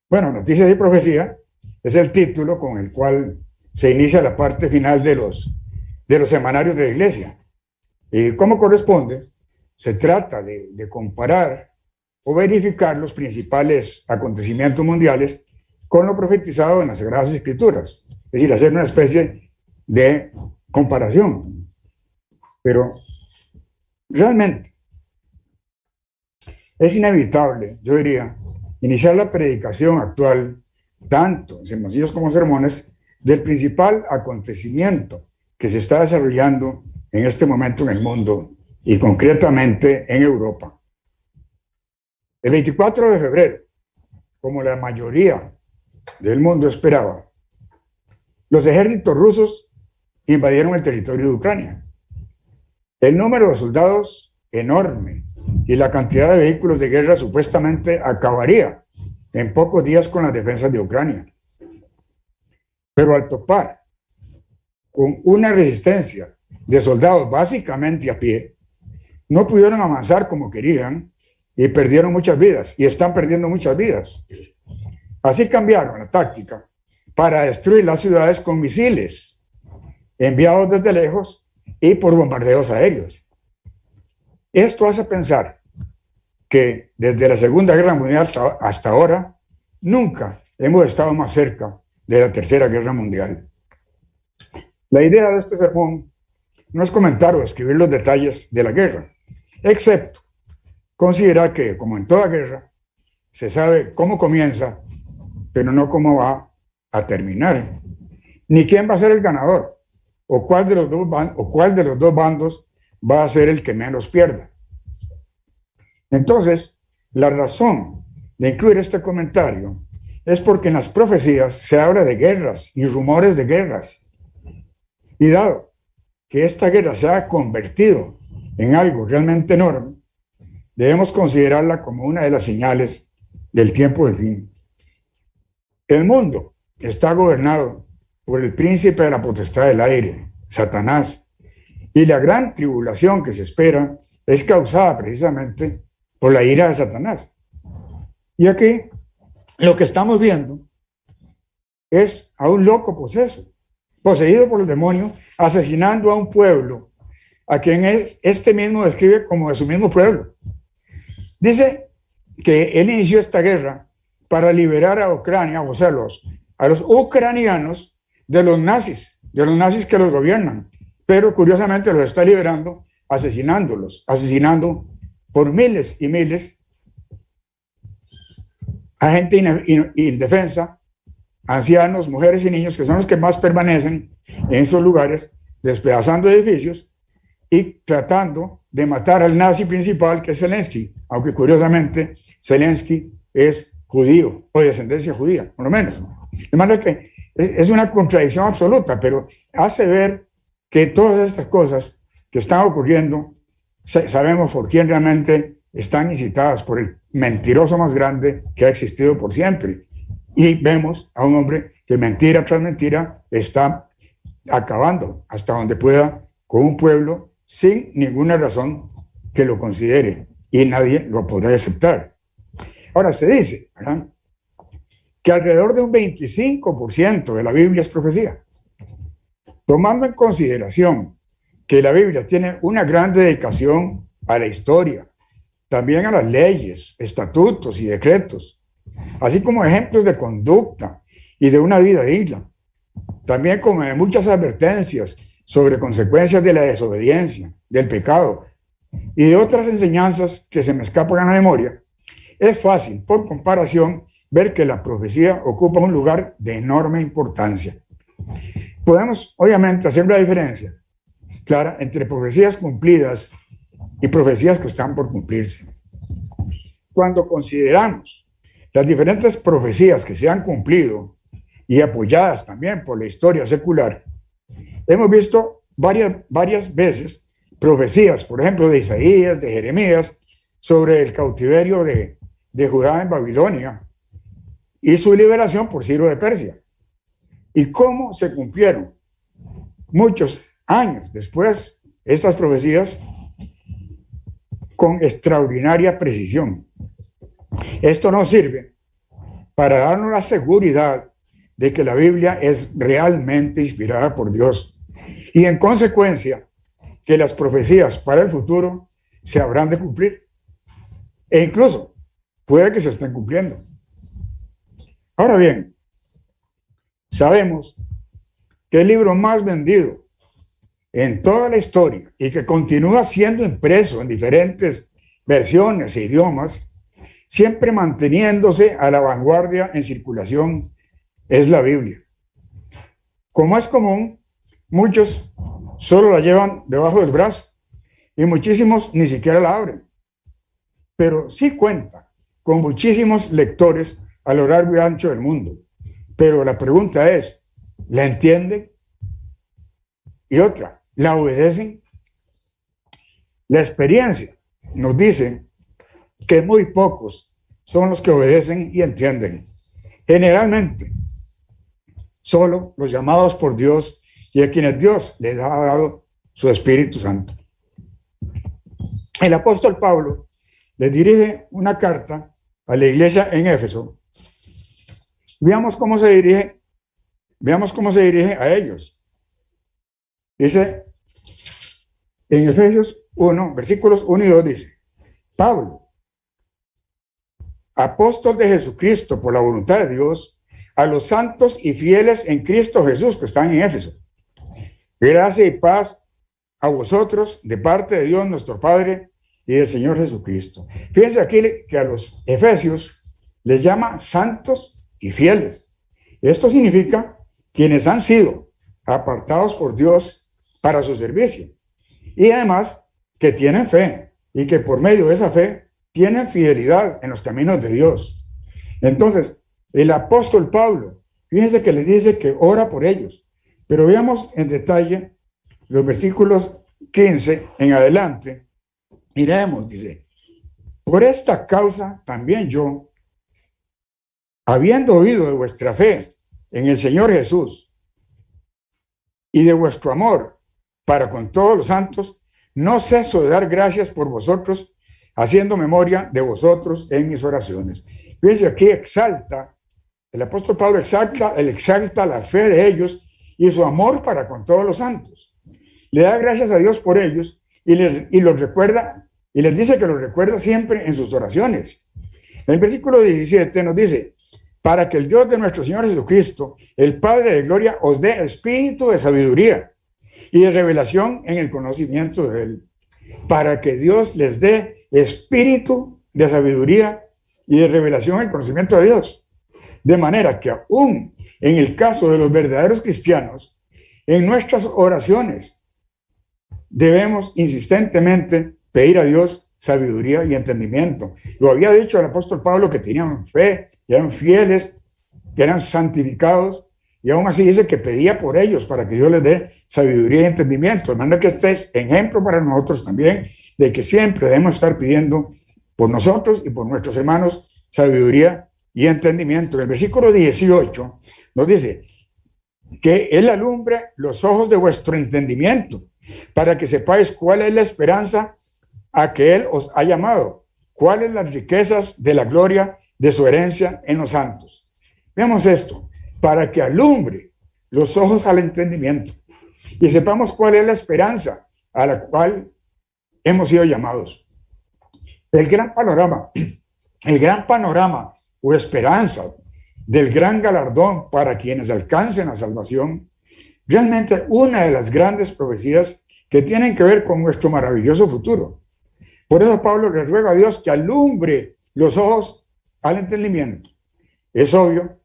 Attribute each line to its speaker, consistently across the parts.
Speaker 1: Bueno, Noticias y Profecía es el título con el cual se inicia la parte final de los semanarios de la Iglesia. Y como corresponde, se trata de comparar o verificar los principales acontecimientos mundiales con lo profetizado en las Sagradas Escrituras. Es decir, hacer una especie de comparación. Pero realmente es inevitable, yo diría, iniciar la predicación actual, tanto en sermoncillos como sermones, del principal acontecimiento que se está desarrollando en este momento en el mundo y concretamente en Europa. El 24 de febrero, como la mayoría del mundo esperaba, los ejércitos rusos invadieron el territorio de Ucrania. El número de soldados enorme y la cantidad de vehículos de guerra supuestamente acabaría en pocos días con las defensas de Ucrania. Pero al topar con una resistencia de soldados básicamente a pie, no pudieron avanzar como querían y perdieron muchas vidas y están perdiendo muchas vidas. Así cambiaron la táctica para destruir las ciudades con misiles enviados desde lejos y por bombardeos aéreos. Esto hace pensar que desde la Segunda Guerra Mundial hasta ahora nunca hemos estado más cerca de la Tercera Guerra Mundial. La idea de este sermón no es comentar o escribir los detalles de la guerra, excepto considerar que, como en toda guerra, se sabe cómo comienza, pero no cómo va a terminar, ni quién va a ser el ganador, o cuál de los dos bandos va a ser el que menos pierda. Entonces, la razón de incluir este comentario es porque en las profecías se habla de guerras y rumores de guerras. Y dado que esta guerra se ha convertido en algo realmente enorme, debemos considerarla como una de las señales del tiempo del fin. El mundo está gobernado por el príncipe de la potestad del aire, Satanás, y la gran tribulación que se espera es causada precisamente por la ira de Satanás. Y aquí lo que estamos viendo es a un loco poseído por el demonio, asesinando a un pueblo, a quien este mismo describe como de su mismo pueblo. Dice que él inició esta guerra para liberar a Ucrania, o sea, a los ucranianos de los nazis que los gobiernan, pero curiosamente los está liberando asesinando por miles y miles a gente indefensa, ancianos, mujeres y niños, que son los que más permanecen en esos lugares, despedazando edificios y tratando de matar al nazi principal, que es Zelensky, aunque curiosamente Zelensky es judío o de ascendencia judía, por lo menos. De manera que es una contradicción absoluta, pero hace ver que todas estas cosas que están ocurriendo, sabemos por quién realmente están incitadas, por el mentiroso más grande que ha existido por siempre. Y vemos a un hombre que mentira tras mentira está acabando hasta donde pueda con un pueblo sin ninguna razón que lo considere, y nadie lo podrá aceptar. Ahora se dice, ¿verdad?, que alrededor de un 25% de la Biblia es profecía. Tomando en consideración que la Biblia tiene una gran dedicación a la historia, también a las leyes, estatutos y decretos, así como ejemplos de conducta y de una vida digna, también como de muchas advertencias sobre consecuencias de la desobediencia, del pecado y de otras enseñanzas que se me escapan a la memoria, es fácil, por comparación, ver que la profecía ocupa un lugar de enorme importancia. Podemos, obviamente, hacer una diferencia clara entre profecías cumplidas y profecías que están por cumplirse. Cuando consideramos las diferentes profecías que se han cumplido y apoyadas también por la historia secular, hemos visto varias veces profecías, por ejemplo, de Isaías, de Jeremías, sobre el cautiverio de Judá en Babilonia y su liberación por Ciro de Persia. Y cómo se cumplieron muchos años después estas profecías con extraordinaria precisión. Esto nos sirve para darnos la seguridad de que la Biblia es realmente inspirada por Dios y en consecuencia que las profecías para el futuro se habrán de cumplir e incluso puede que se estén cumpliendo. Ahora bien, sabemos que el libro más vendido en toda la historia y que continúa siendo impreso en diferentes versiones e idiomas, siempre manteniéndose a la vanguardia en circulación, es la Biblia. Como es común, muchos solo la llevan debajo del brazo y muchísimos ni siquiera la abren. Pero sí cuenta con muchísimos lectores a lo largo y ancho del mundo. Pero la pregunta es, ¿la entienden? Y otra, ¿la obedecen? La experiencia nos dice que muy pocos son los que obedecen y entienden. Generalmente, solo los llamados por Dios y a quienes Dios les ha dado su Espíritu Santo. El apóstol Pablo les dirige una carta a la iglesia en Éfeso. Veamos cómo se dirige a ellos. Dice en Efesios 1, versículos 1 y 2 dice: Pablo, apóstol de Jesucristo por la voluntad de Dios, a los santos y fieles en Cristo Jesús que están en Éfeso. Gracia y paz a vosotros de parte de Dios nuestro Padre y del Señor Jesucristo. Fíjense aquí que a los efesios les llama santos y fieles. Esto significa quienes han sido apartados por Dios para su servicio. Y además que tienen fe y que por medio de esa fe tienen fidelidad en los caminos de Dios. Entonces, el apóstol Pablo, fíjense que les dice que ora por ellos. Pero veamos en detalle los versículos 15 en adelante. Miremos, dice: por esta causa también yo, habiendo oído de vuestra fe en el Señor Jesús y de vuestro amor para con todos los santos, no ceso de dar gracias por vosotros, haciendo memoria de vosotros en mis oraciones. Fíjense, aquí el apóstol Pablo exalta la fe de ellos y su amor para con todos los santos. Le da gracias a Dios por ellos y los recuerda, y les dice que los recuerda siempre en sus oraciones. En el versículo 17 nos dice: para que el Dios de nuestro Señor Jesucristo, el Padre de gloria, os dé espíritu de sabiduría y de revelación en el conocimiento de Él. Para que Dios les dé espíritu de sabiduría y de revelación en el conocimiento de Dios. De manera que aún en el caso de los verdaderos cristianos, en nuestras oraciones debemos insistentemente pedir a Dios sabiduría y entendimiento. Lo había dicho el apóstol Pablo, que tenían fe, que eran fieles, que eran santificados, y aún así dice que pedía por ellos para que Dios les dé sabiduría y entendimiento. De manera que este es ejemplo para nosotros también de que siempre debemos estar pidiendo por nosotros y por nuestros hermanos sabiduría y entendimiento. El versículo 18 nos dice que Él alumbre los ojos de vuestro entendimiento para que sepáis cuál es la esperanza a que Él os ha llamado, cuáles las riquezas de la gloria de su herencia en los santos. Veamos esto: para que alumbre los ojos al entendimiento y sepamos cuál es la esperanza a la cual hemos sido llamados. El gran panorama o esperanza del gran galardón para quienes alcancen la salvación, realmente una de las grandes profecías que tienen que ver con nuestro maravilloso futuro. Por eso Pablo le ruega a Dios que alumbre los ojos al entendimiento. Es obvio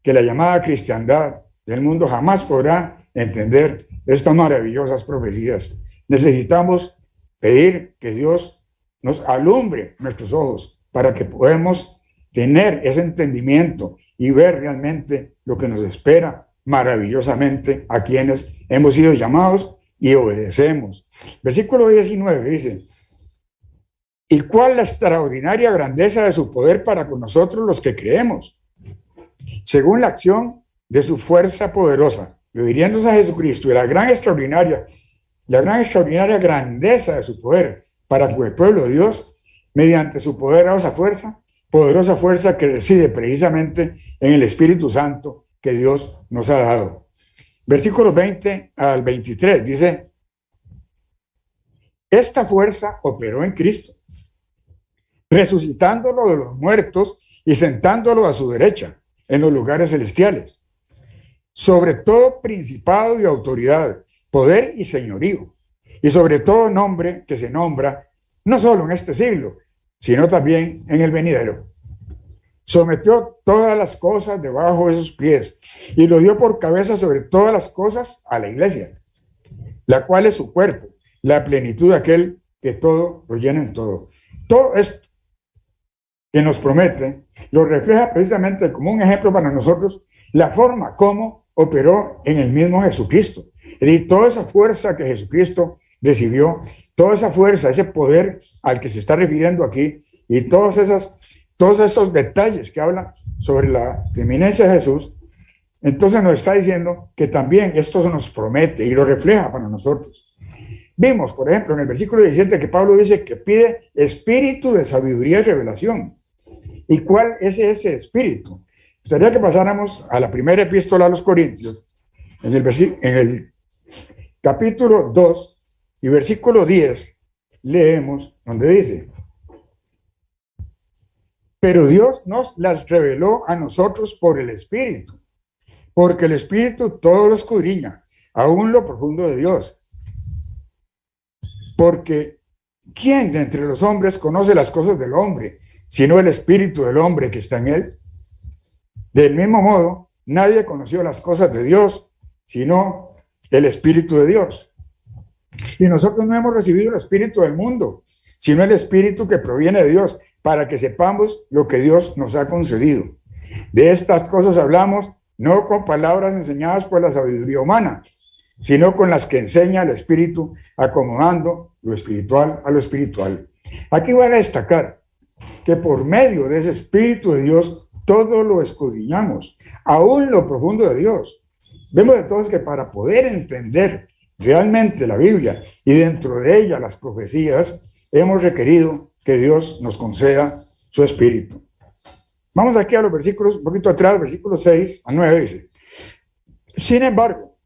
Speaker 1: que la llamada cristiandad del mundo jamás podrá entender estas maravillosas profecías. Necesitamos pedir que Dios nos alumbre nuestros ojos para que podamos tener ese entendimiento y ver realmente lo que nos espera maravillosamente a quienes hemos sido llamados y obedecemos. Versículo 19 dice: ¿y cuál la extraordinaria grandeza de su poder para con nosotros los que creemos? Según la acción de su fuerza poderosa, refiriéndose a Jesucristo, y la gran extraordinaria grandeza de su poder para con el pueblo de Dios, mediante su poderosa fuerza, poderosa fuerza que reside precisamente en el Espíritu Santo que Dios nos ha dado. Versículos 20 al 23 dice: esta fuerza operó en Cristo, resucitándolo de los muertos y sentándolo a su derecha en los lugares celestiales, sobre todo principado y autoridad, poder y señorío, y sobre todo nombre que se nombra no solo en este siglo, sino también en el venidero. Sometió todas las cosas debajo de sus pies y lo dio por cabeza sobre todas las cosas a la iglesia, la cual es su cuerpo, la plenitud de aquel que todo lo llena en todo. Todo esto que nos promete lo refleja precisamente como un ejemplo para nosotros la forma como operó en el mismo Jesucristo. Es decir, toda esa fuerza que Jesucristo recibió, toda esa fuerza, ese poder al que se está refiriendo aquí, y todos esos detalles que hablan sobre la preeminencia de Jesús, entonces nos está diciendo que también esto nos promete y lo refleja para nosotros. Vimos, por ejemplo, en el versículo 17 que Pablo dice que pide espíritu de sabiduría y revelación. ¿Y cuál es ese espíritu? Me gustaría que pasáramos a la primera epístola a los Corintios, en el capítulo 2 y versículo 10, leemos donde dice: pero Dios nos las reveló a nosotros por el Espíritu, porque el Espíritu todo lo escudriña, aún lo profundo de Dios. Porque ¿quién de entre los hombres conoce las cosas del hombre, sino el Espíritu del hombre que está en él? Del mismo modo, nadie conoció las cosas de Dios, sino el Espíritu de Dios. Y nosotros no hemos recibido el Espíritu del mundo, sino el Espíritu que proviene de Dios, para que sepamos lo que Dios nos ha concedido. De estas cosas hablamos, no con palabras enseñadas por la sabiduría humana, sino con las que enseña el Espíritu, acomodando lo espiritual a lo espiritual. Aquí voy a destacar que por medio de ese Espíritu de Dios, todo lo escudriñamos, aún lo profundo de Dios. Vemos entonces que para poder entender realmente la Biblia y dentro de ella las profecías, hemos requerido que Dios nos conceda su Espíritu. Vamos aquí a los versículos, un poquito atrás, versículos 6 a 9, dice: sin embargo,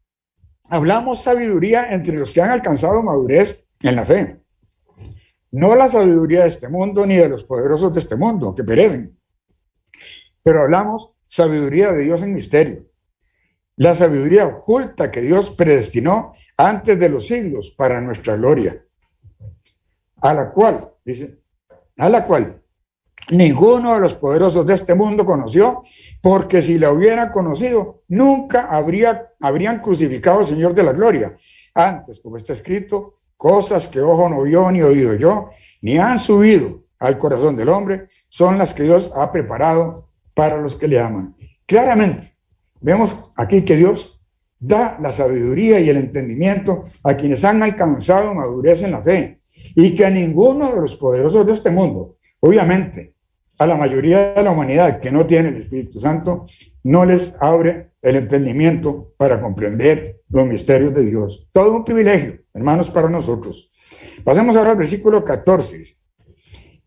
Speaker 1: hablamos sabiduría entre los que han alcanzado madurez en la fe. No la sabiduría de este mundo, ni de los poderosos de este mundo, que perecen. Pero hablamos sabiduría de Dios en misterio. La sabiduría oculta que Dios predestinó antes de los siglos para nuestra gloria. A la cual, dice, a la cual ninguno de los poderosos de este mundo conoció, porque si la hubieran conocido, nunca habrían crucificado al Señor de la gloria. Antes, como está escrito, cosas que ojo no vio, ni oído yo, ni han subido al corazón del hombre, son las que Dios ha preparado para los que le aman. Claramente, vemos aquí que Dios da la sabiduría y el entendimiento a quienes han alcanzado madurez en la fe, y que a ninguno de los poderosos de este mundo, obviamente, a la mayoría de la humanidad que no tiene el Espíritu Santo, no les abre el entendimiento para comprender los misterios de Dios. Todo un privilegio, hermanos, para nosotros. Pasemos ahora al versículo 14.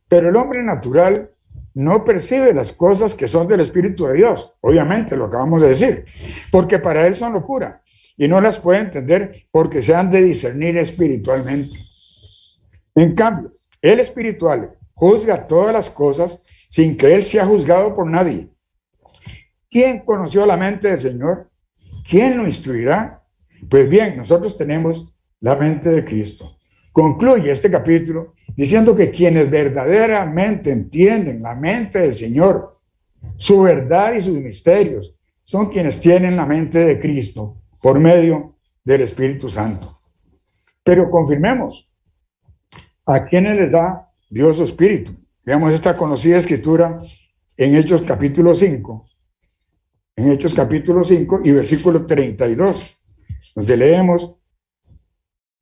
Speaker 1: Pero el hombre natural no percibe las cosas que son del Espíritu de Dios. Obviamente, lo acabamos de decir, porque para él son locura y no las puede entender porque se han de discernir espiritualmente. En cambio, el espiritual juzga todas las cosas sin que él sea juzgado por nadie. ¿Quién conoció la mente del Señor? ¿Quién lo instruirá? Pues bien, nosotros tenemos la mente de Cristo. Concluye este capítulo diciendo que quienes verdaderamente entienden la mente del Señor, su verdad y sus misterios, son quienes tienen la mente de Cristo por medio del Espíritu Santo. Pero confirmemos, ¿a quiénes les da Dios su Espíritu? Veamos esta conocida escritura en Hechos capítulo 5. En Hechos capítulo 5 y versículo 32, donde leemos: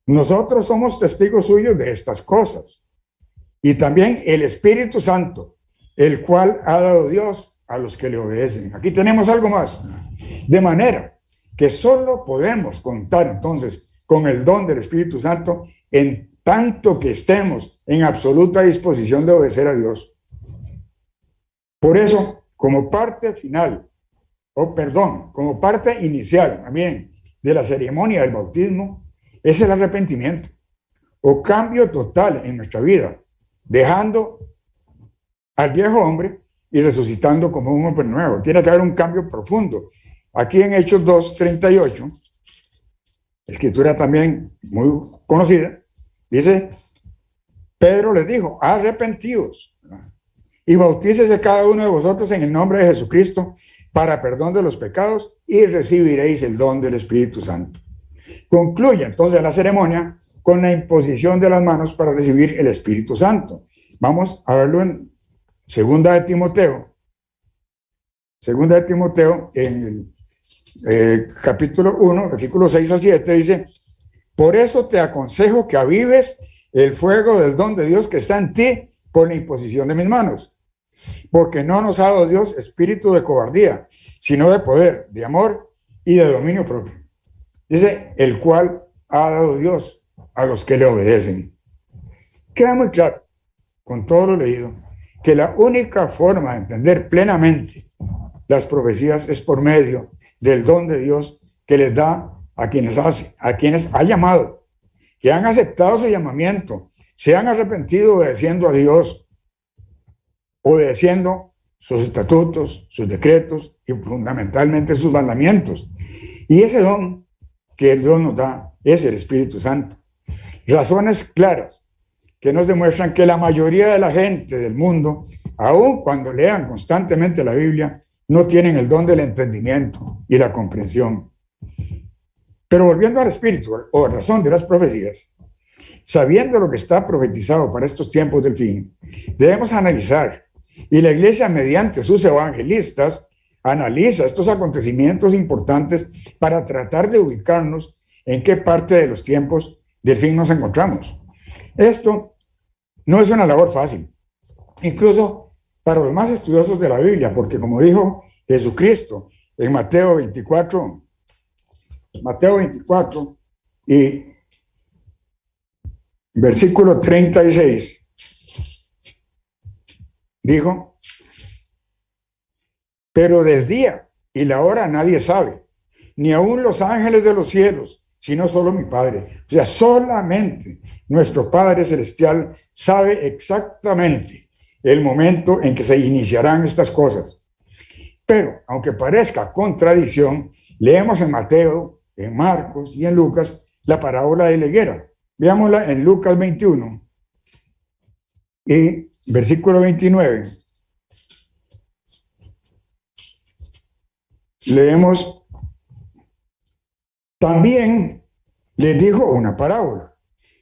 Speaker 1: nosotros somos testigos suyos de estas cosas, y también el Espíritu Santo, el cual ha dado Dios a los que le obedecen. Aquí tenemos algo más. De manera que solo podemos contar entonces con el don del Espíritu Santo en tanto que estemos en absoluta disposición de obedecer a Dios. Por eso, como parte final, como parte inicial también de la ceremonia del bautismo, es el arrepentimiento o cambio total en nuestra vida, dejando al viejo hombre y resucitando como un hombre nuevo. Tiene que haber un cambio profundo. Aquí en Hechos 2:38, escritura también muy conocida, dice, Pedro les dijo, arrepentíos y bautícese cada uno de vosotros en el nombre de Jesucristo para perdón de los pecados y recibiréis el don del Espíritu Santo. Concluye entonces la ceremonia con la imposición de las manos para recibir el Espíritu Santo. Vamos a verlo en Segunda de Timoteo, en el capítulo 1, versículos 6 al 7, dice, por eso te aconsejo que avives el fuego del don de Dios que está en ti por la imposición de mis manos, porque no nos ha dado Dios espíritu de cobardía, sino de poder, de amor y de dominio propio. Dice, el cual ha dado Dios a los que le obedecen. Queda muy claro, con todo lo leído, que la única forma de entender plenamente las profecías es por medio del don de Dios que les da a quienes ha llamado, que han aceptado su llamamiento, se han arrepentido obedeciendo a Dios, obedeciendo sus estatutos, sus decretos y fundamentalmente sus mandamientos. Y ese don que Dios nos da es el Espíritu Santo. Razones claras que nos demuestran que la mayoría de la gente del mundo, aun cuando lean constantemente la Biblia, no tienen el don del entendimiento y la comprensión. Pero volviendo al espíritu o razón de las profecías, sabiendo lo que está profetizado para estos tiempos del fin, debemos analizar, y la iglesia mediante sus evangelistas analiza estos acontecimientos importantes para tratar de ubicarnos en qué parte de los tiempos del fin nos encontramos. Esto no es una labor fácil, incluso para los más estudiosos de la Biblia, porque como dijo Jesucristo en Mateo 24 y versículo 36, dijo, pero del día y la hora nadie sabe, ni aun los ángeles de los cielos, sino solo mi Padre. O sea, solamente nuestro Padre Celestial sabe exactamente el momento en que se iniciarán estas cosas. Pero, aunque parezca contradicción, leemos en Mateo, en Marcos y en Lucas la parábola de la higuera. Veámosla en Lucas 21 y versículo 29. Leemos, también les dijo una parábola.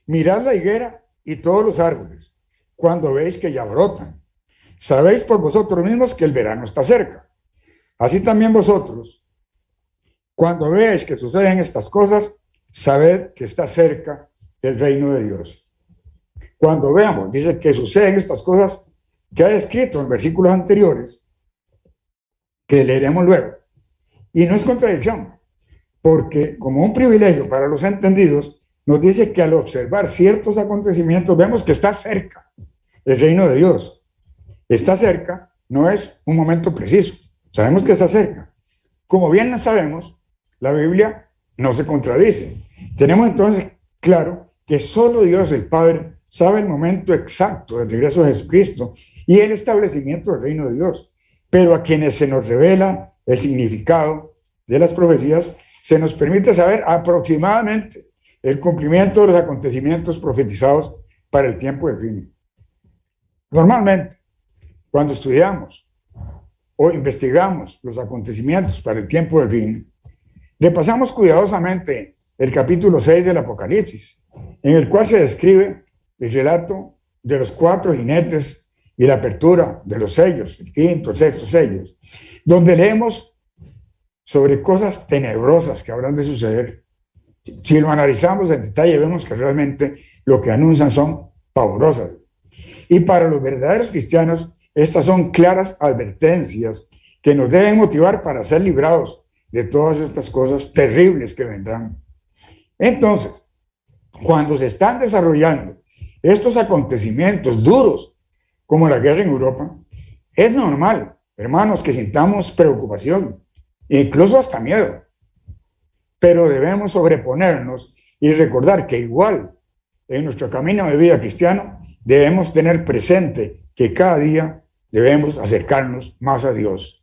Speaker 1: Mirad la higuera y todos los árboles, cuando veis que ya brotan. Sabéis por vosotros mismos que el verano está cerca. Así también vosotros, cuando veáis que suceden estas cosas, sabed que está cerca el reino de Dios. Cuando veamos, dice que suceden estas cosas que ha escrito en versículos anteriores, que leeremos luego. Y no es contradicción, porque como un privilegio para los entendidos, nos dice que al observar ciertos acontecimientos vemos que está cerca el reino de Dios. Está cerca no es un momento preciso, sabemos que está cerca. Como bien sabemos, la Biblia no se contradice. Tenemos entonces claro que solo Dios, el Padre, sabe el momento exacto del regreso de Jesucristo y el establecimiento del reino de Dios. Pero a quienes se nos revela el significado de las profecías, se nos permite saber aproximadamente el cumplimiento de los acontecimientos profetizados para el tiempo del fin. Normalmente, cuando estudiamos o investigamos los acontecimientos para el tiempo del fin, repasamos cuidadosamente el capítulo 6 del Apocalipsis, en el cual se describe el relato de los 4 jinetes y la apertura de los sellos, el quinto, el sexto sellos, donde leemos sobre cosas tenebrosas que habrán de suceder. Si lo analizamos en detalle, vemos que realmente lo que anuncian son pavorosas. Y para los verdaderos cristianos, estas son claras advertencias que nos deben motivar para ser librados de todas estas cosas terribles que vendrán. Entonces, cuando se están desarrollando estos acontecimientos duros, como la guerra en Europa, es normal hermanos, que sintamos preocupación, incluso hasta miedo, pero debemos sobreponernos y recordar que igual en nuestro camino de vida cristiano debemos tener presente que cada día debemos acercarnos más a Dios.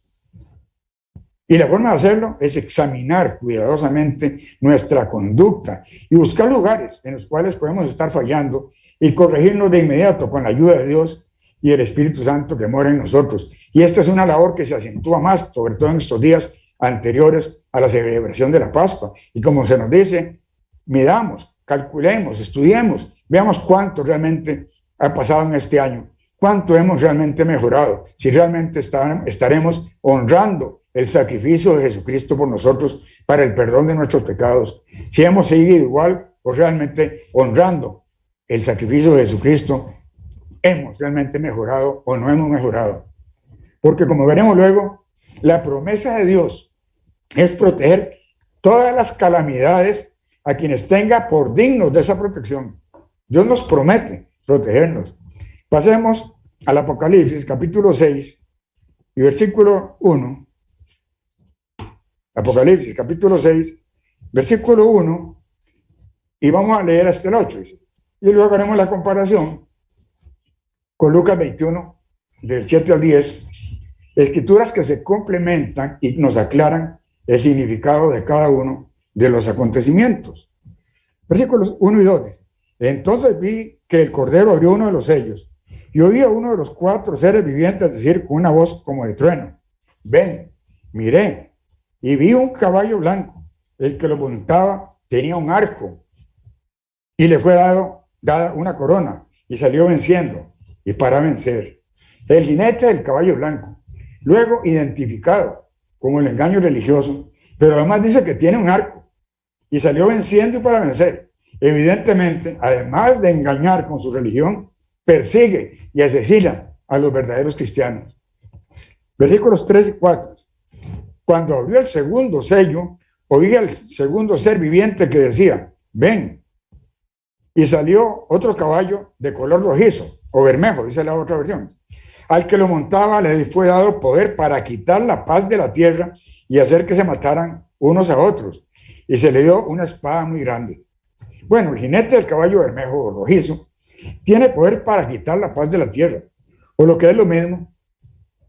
Speaker 1: Y la forma de hacerlo es examinar cuidadosamente nuestra conducta y buscar lugares en los cuales podemos estar fallando y corregirnos de inmediato con la ayuda de Dios y el Espíritu Santo que mora en nosotros. Y esta es una labor que se acentúa más, sobre todo en estos días anteriores a la celebración de la Pascua. Y como se nos dice, midamos, calculemos, estudiemos, veamos cuánto realmente ha pasado en este año, cuánto hemos realmente mejorado, si realmente estaremos honrando el sacrificio de Jesucristo por nosotros para el perdón de nuestros pecados, si hemos seguido igual o realmente honrando el sacrificio de Jesucristo, hemos realmente mejorado o no hemos mejorado. Porque como veremos luego, la promesa de Dios es proteger todas las calamidades a quienes tenga por dignos de esa protección. Dios nos promete protegernos. Pasemos al Apocalipsis capítulo 6 y versículo 1. Apocalipsis capítulo 6, versículo 1, y vamos a leer hasta el 8. Dice, y luego haremos la comparación con Lucas 21, del 7 al 10, escrituras que se complementan y nos aclaran el significado de cada uno de los acontecimientos. Versículos 1 y 2 dice, entonces vi que el Cordero abrió uno de los sellos y oí a uno de los 4 seres vivientes decir con una voz como de trueno, ven, miré, y vi un caballo blanco, el que lo montaba tenía un arco y le fue dada una corona y salió venciendo y para vencer. El jinete del caballo blanco, luego identificado como el engaño religioso, pero además dice que tiene un arco y salió venciendo y para vencer. Evidentemente, además de engañar con su religión, persigue y asesina a los verdaderos cristianos. Versículos 3 y 4. Cuando abrió el segundo sello, oí al segundo ser viviente que decía, ven. Y salió otro caballo de color rojizo o bermejo, dice la otra versión. Al que lo montaba le fue dado poder para quitar la paz de la tierra y hacer que se mataran unos a otros. Y se le dio una espada muy grande. Bueno, el jinete del caballo bermejo o rojizo tiene poder para quitar la paz de la tierra, o lo que es lo mismo,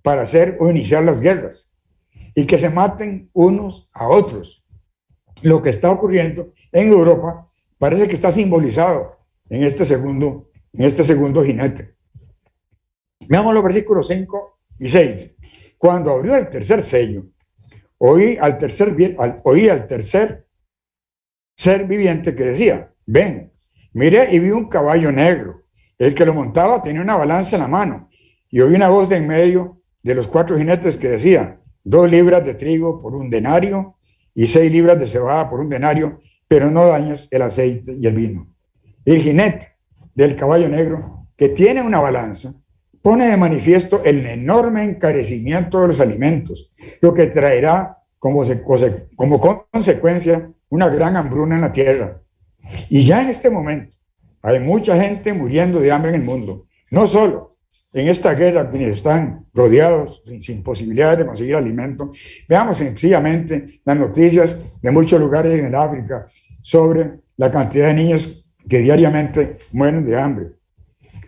Speaker 1: para hacer o iniciar las guerras y que se maten unos a otros. Lo que está ocurriendo en Europa parece que está simbolizado en este segundo jinete. Veamos los versículos 5 y 6. Cuando abrió el tercer sello, oí al tercer ser viviente que decía, ven, miré y vi un caballo negro. El que lo montaba tenía una balanza en la mano y oí una voz de en medio de los 4 jinetes que decía, 2 libras de trigo por un denario y 6 libras de cebada por un denario, pero no dañes el aceite y el vino. El jinete del caballo negro, que tiene una balanza, pone de manifiesto el enorme encarecimiento de los alimentos, lo que traerá como consecuencia una gran hambruna en la tierra. Y ya en este momento hay mucha gente muriendo de hambre en el mundo, no solo en esta guerra quienes están rodeados sin posibilidad de conseguir alimento. Veamos sencillamente las noticias de muchos lugares en el África sobre la cantidad de niños que diariamente mueren de hambre.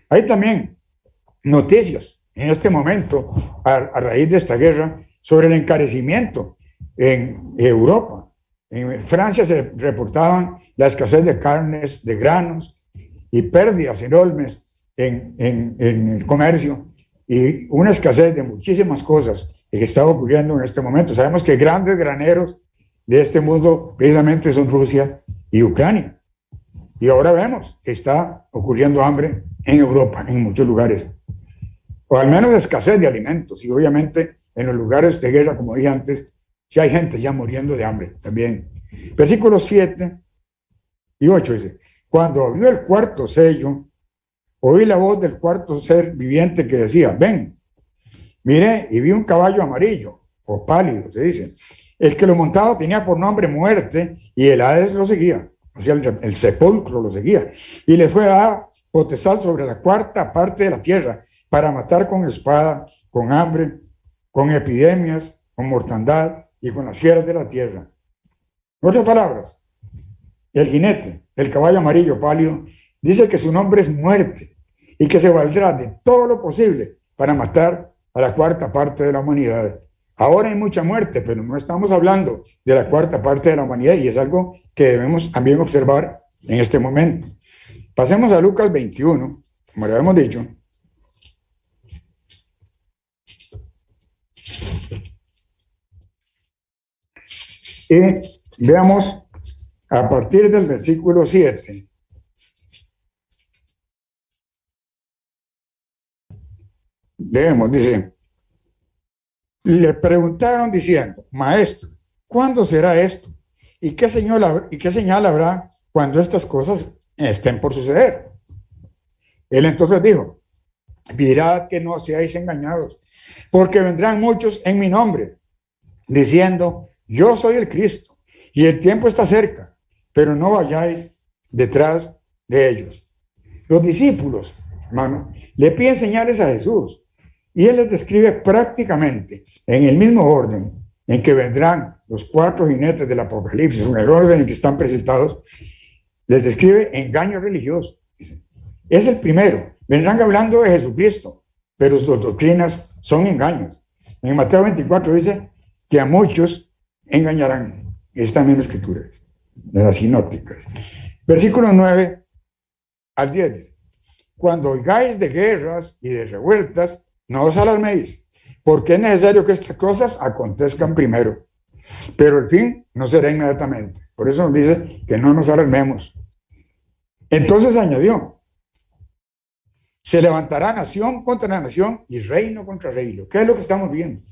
Speaker 1: Hay también noticias en este momento a raíz de esta guerra sobre el encarecimiento en Europa. En Francia se reportaban la escasez de carnes, de granos y pérdidas enormes en el comercio y una escasez de muchísimas cosas que está ocurriendo en este momento. Sabemos que grandes graneros de este mundo precisamente son Rusia y Ucrania. Y ahora vemos que está ocurriendo hambre en Europa, en muchos lugares. O al menos escasez de alimentos. Y obviamente en los lugares de guerra, como dije antes, sí hay gente ya muriendo de hambre también. Versículos 7 y 8 dice, cuando abrió el cuarto sello, oí la voz del cuarto ser viviente que decía, ven, miré y vi un caballo amarillo o pálido, se dice. El que lo montaba tenía por nombre muerte y el Hades lo seguía, o sea, el sepulcro lo seguía. Y le fue dada potestad sobre la cuarta parte de la tierra para matar con espada, con hambre, con epidemias, con mortandad y con las fieras de la tierra. En otras palabras, el jinete, el caballo amarillo pálido, dice que su nombre es muerte y que se valdrá de todo lo posible para matar a la cuarta parte de la humanidad. Ahora hay mucha muerte, pero no estamos hablando de la cuarta parte de la humanidad y es algo que debemos también observar en este momento. Pasemos a Lucas 21, como le habíamos dicho. Y veamos a partir del versículo 7. Leemos, dice, le preguntaron diciendo, maestro, ¿cuándo será esto? ¿Y qué señal habrá cuando estas cosas estén por suceder? Él entonces dijo, mirad que no seáis engañados, porque vendrán muchos en mi nombre, diciendo, yo soy el Cristo, y el tiempo está cerca, pero no vayáis detrás de ellos. Los discípulos, hermano, le piden señales a Jesús, y él les describe prácticamente en el mismo orden en que vendrán los 4 jinetes del Apocalipsis, en el orden en que están presentados, les describe engaño religioso. Es el primero. Vendrán hablando de Jesucristo, pero sus doctrinas son engaños. En Mateo 24 dice que a muchos engañarán. Esta misma escritura de las sinópticas. Versículos 9 al 10 dice, cuando oigáis de guerras y de revueltas, no os alarméis, porque es necesario que estas cosas acontezcan primero, pero el fin no será inmediatamente. Por eso nos dice que no nos alarmemos. Entonces añadió, se levantará nación contra nación y reino contra reino. ¿Qué es lo que estamos viendo?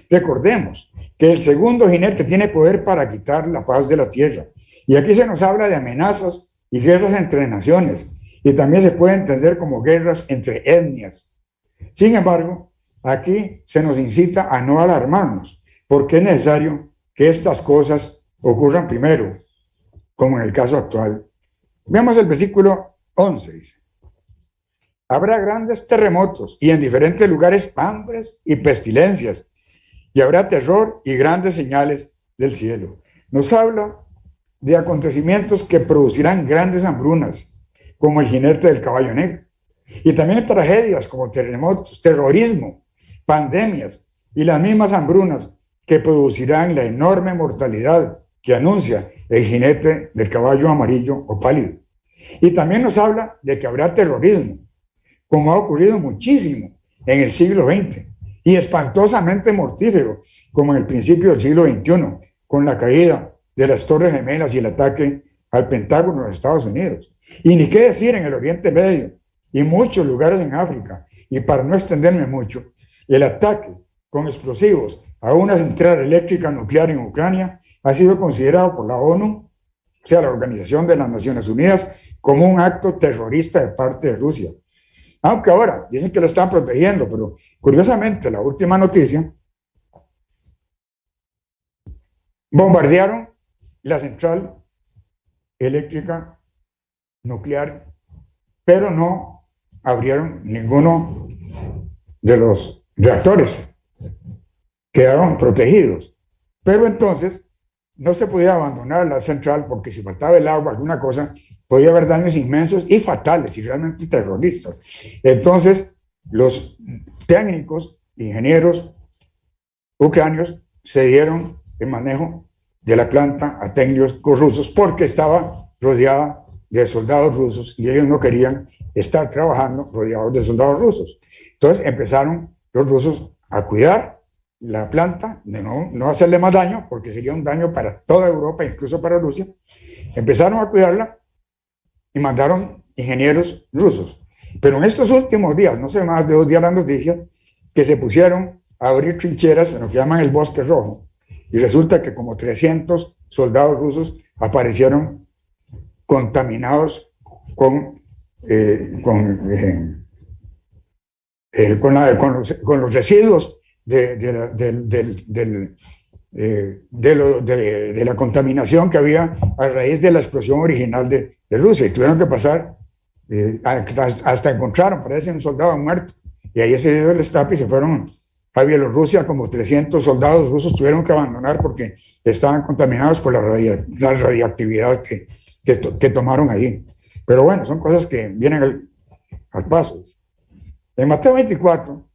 Speaker 1: Recordemos que el segundo jinete tiene poder para quitar la paz de la tierra. Y aquí se nos habla de amenazas y guerras entre naciones. Y también se puede entender como guerras entre etnias. Sin embargo, aquí se nos incita a no alarmarnos, porque es necesario que estas cosas ocurran primero, como en el caso actual. Veamos el versículo 11, dice. Habrá grandes terremotos y en diferentes lugares hambres y pestilencias, y habrá terror y grandes señales del cielo. Nos habla de acontecimientos que producirán grandes hambrunas, como el jinete del caballo negro, y también tragedias como terremotos, terrorismo, pandemias y las mismas hambrunas que producirán la enorme mortalidad que anuncia el jinete del caballo amarillo o pálido. Y también nos habla de que habrá terrorismo, como ha ocurrido muchísimo en el siglo XX, y espantosamente mortífero, como en el principio del siglo XXI, con la caída de las Torres Gemelas y el ataque al Pentágono de los Estados Unidos. Y ni qué decir en el Oriente Medio y muchos lugares en África, y para no extenderme mucho, el ataque con explosivos a una central eléctrica nuclear en Ucrania ha sido considerado por la ONU, o sea, la Organización de las Naciones Unidas, como un acto terrorista de parte de Rusia. Aunque ahora dicen que lo están protegiendo, pero curiosamente la última noticia, bombardearon la central eléctrica nuclear, pero no abrieron ninguno de los reactores, quedaron protegidos. Pero entonces no se podía abandonar la central porque si faltaba el agua, alguna cosa, podía haber daños inmensos y fatales y realmente terroristas. Entonces, los técnicos, ingenieros ucranianos se dieron el manejo de la planta a técnicos rusos porque estaba rodeada de soldados rusos y ellos no querían estar trabajando rodeados de soldados rusos. Entonces empezaron los rusos a cuidar la planta, de no hacerle más daño, porque sería un daño para toda Europa, incluso para Rusia. Empezaron a cuidarla y mandaron ingenieros rusos. Pero en estos últimos días, no sé, más de 2 días la noticia, que se pusieron a abrir trincheras en lo que llaman el Bosque Rojo. Y resulta que como 300 soldados rusos aparecieron contaminados con los residuos de la contaminación que había a raíz de la explosión original de Rusia. Y tuvieron que pasar, hasta encontraron, parece, un soldado muerto. Y ahí se dio el destape y se fueron a Bielorrusia, como 300 soldados rusos tuvieron que abandonar porque estaban contaminados por la radiactividad que tomaron ahí. Pero bueno, son cosas que vienen al paso. En Mateo 24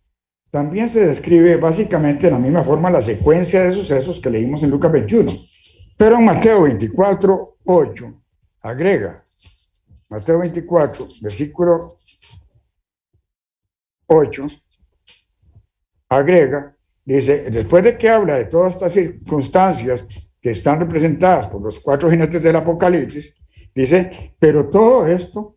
Speaker 1: también se describe básicamente de la misma forma la secuencia de sucesos que leímos en Lucas 21. Pero en Mateo 24, 8, agrega, Mateo 24, versículo 8, agrega, dice, después de que habla de todas estas circunstancias que están representadas por los 4 jinetes del Apocalipsis, dice, pero todo esto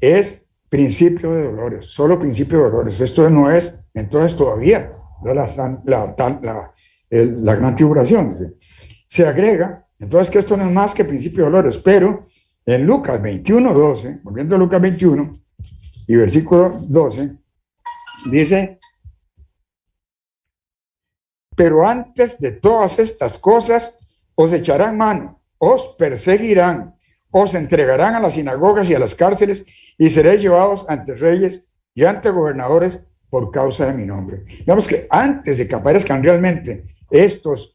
Speaker 1: es principio de dolores, solo principio de dolores. Esto no es, entonces todavía, la gran tribulación. Dice. Se agrega, entonces, que esto no es más que principio de dolores, pero en Lucas 21, 12, volviendo a Lucas 21 y versículo 12, dice, pero antes de todas estas cosas os echarán mano, os perseguirán, os entregarán a las sinagogas y a las cárceles y seréis llevados ante reyes y ante gobernadores por causa de mi nombre. Digamos que antes de que aparezcan realmente estos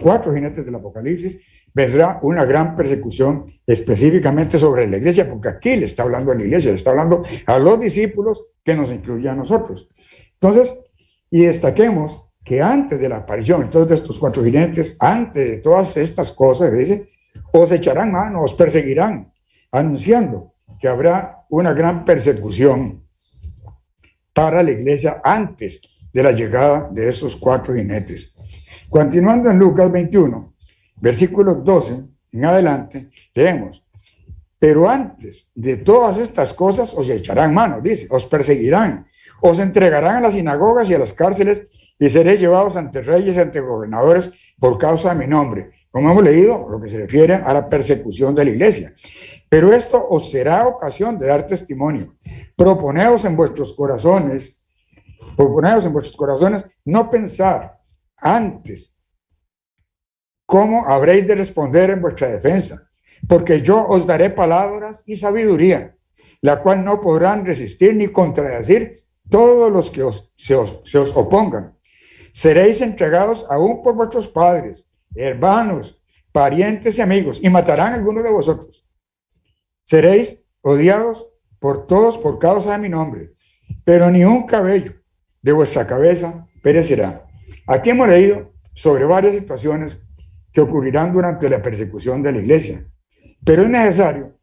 Speaker 1: 4 jinetes del Apocalipsis, vendrá una gran persecución específicamente sobre la iglesia, porque aquí le está hablando a la iglesia, le está hablando a los discípulos que nos incluye a nosotros. Entonces, y destaquemos que antes de la aparición entonces de estos 4 jinetes, antes de todas estas cosas, dice, os echarán mano, os perseguirán, anunciando que habrá una gran persecución para la iglesia antes de la llegada de esos 4 jinetes. Continuando en Lucas 21, versículos 12 en adelante, leemos, pero antes de todas estas cosas os echarán mano, dice, os perseguirán, os entregarán a las sinagogas y a las cárceles y seréis llevados ante reyes y ante gobernadores por causa de mi nombre. Como hemos leído, lo que se refiere a la persecución de la iglesia. Pero esto os será ocasión de dar testimonio. Proponeos en vuestros corazones no pensar antes cómo habréis de responder en vuestra defensa, porque yo os daré palabras y sabiduría, la cual no podrán resistir ni contradecir todos los que se os opongan. Seréis entregados aún por vuestros padres, hermanos, parientes y amigos, y matarán a algunos de vosotros. Seréis odiados por todos por causa de mi nombre, pero ni un cabello de vuestra cabeza perecerá. Aquí hemos leído sobre varias situaciones que ocurrirán durante la persecución de la iglesia, pero es necesario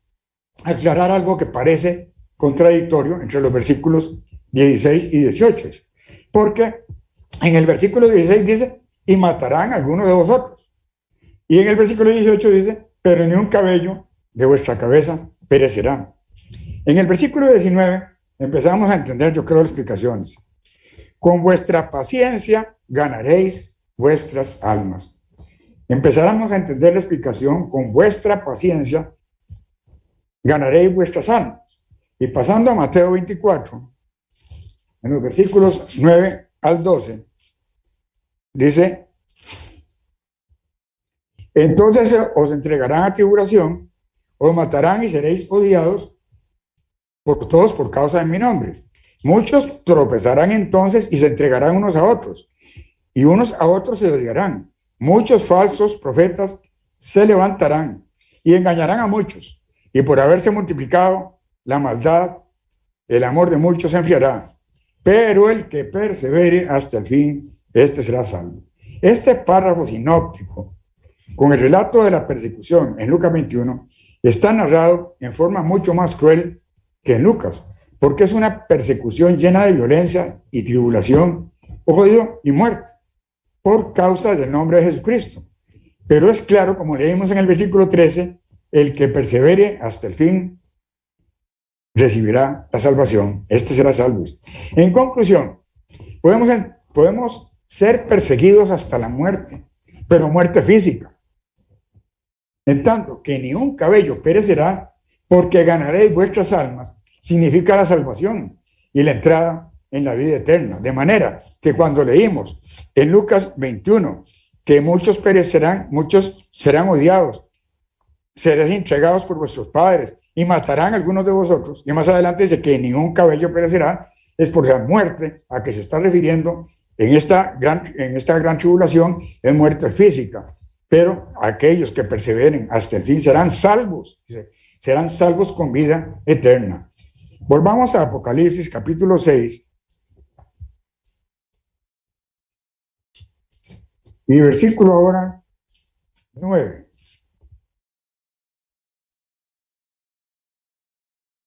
Speaker 1: aclarar algo que parece contradictorio entre los versículos 16 y 18, porque en el versículo 16 dice, y matarán a algunos de vosotros. Y en el versículo 18 dice, pero ni un cabello de vuestra cabeza perecerá. En el versículo 19 empezamos a entender, yo creo, las explicaciones. Con vuestra paciencia ganaréis vuestras almas. Empezáramos a entender la explicación, con vuestra paciencia ganaréis vuestras almas. Y pasando a Mateo 24, en los versículos 9 al 12, dice, entonces os entregarán a tribulación, os matarán y seréis odiados por todos por causa de mi nombre. Muchos tropezarán entonces y se entregarán unos a otros, y unos a otros se odiarán. Muchos falsos profetas se levantarán y engañarán a muchos, y por haberse multiplicado la maldad, el amor de muchos se enfriará. Pero el que persevere hasta el fin, este será salvo. Este párrafo sinóptico, con el relato de la persecución en Lucas 21, está narrado en forma mucho más cruel que en Lucas, porque es una persecución llena de violencia y tribulación, odio y muerte, por causa del nombre de Jesucristo. Pero es claro, como leímos en el versículo 13, el que persevere hasta el fin recibirá la salvación. Este será salvo. En conclusión, podemos ser perseguidos hasta la muerte, pero muerte física. En tanto que ni un cabello perecerá, porque ganaréis vuestras almas, significa la salvación y la entrada en la vida eterna. De manera que cuando leímos en Lucas 21 que muchos perecerán, muchos serán odiados, seréis entregados por vuestros padres y matarán a algunos de vosotros, y más adelante dice que ni un cabello perecerá, es por la muerte a que se está refiriendo en esta gran tribulación es muerte física, pero aquellos que perseveren hasta el fin serán salvos con vida eterna. Volvamos a Apocalipsis capítulo 6 y versículo ahora 9.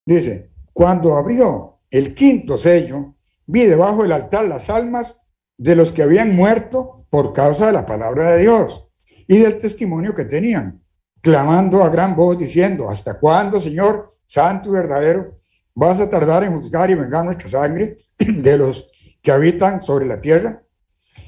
Speaker 1: Dice, cuando abrió el quinto sello, vi debajo del altar las almas de los que habían muerto por causa de la palabra de Dios y del testimonio que tenían, clamando a gran voz diciendo, ¿hasta cuándo, Señor, santo y verdadero, vas a tardar en juzgar y vengar nuestra sangre de los que habitan sobre la tierra?